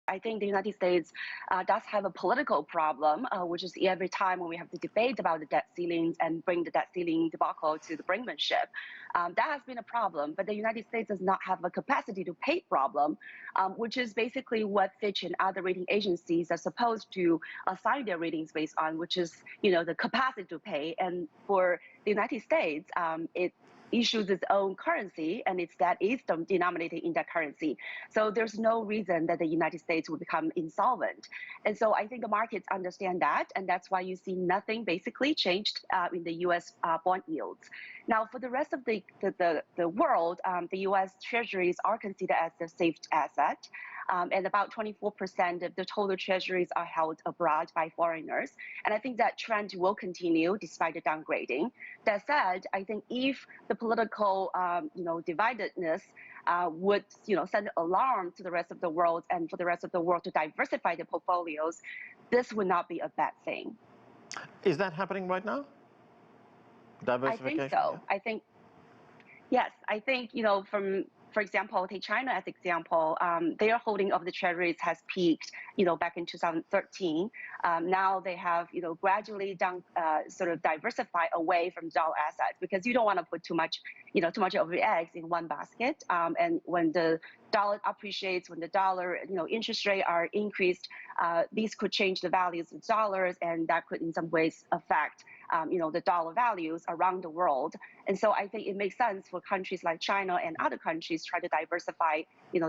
I think the United States does have a political problem, which is every time when we have the debate about the debt ceilings and bring the debt ceiling debacle to the brinkmanship, that has been a problem. But the United States does not have a capacity to pay problem, which is basically what Fitch and other rating agencies are supposed to assign their ratings based on, which is the capacity to pay. And for the United States, it issues its own currency, and its debt is denominated in that currency. So there's no reason that the United States would become insolvent. And so I think the markets understand that, and that's why you see nothing basically changed in the U.S. Bond yields. Now, for the rest of the world, the U.S. Treasuries are considered as a safe asset, and about 24% of the total treasuries are held abroad by foreigners. And I think that trend will continue despite the downgrading. That said, I think if the political, dividedness would, send an alarm to the rest of the world and for the rest of the world to diversify their portfolios, this would not be a bad thing. Is that happening right now? Diversification? I think so. Yeah. Yes, I think, for example, take China as example. Their holding of the treasuries has peaked, back in 2013. Now they have, gradually sort of diversified away from dollar assets because you don't want to put too much of your eggs in one basket. And when the dollar appreciates, when the dollar, interest rates are increased, these could change the values of dollars, and that could in some ways affect the dollar values around the world. And so I think it makes sense for countries like China and other countries try to diversify,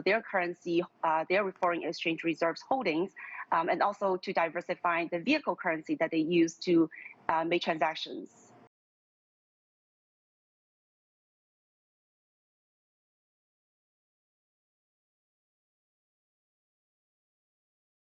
their currency, their foreign exchange reserves holdings, and also to diversify the vehicle currency that they use to make transactions.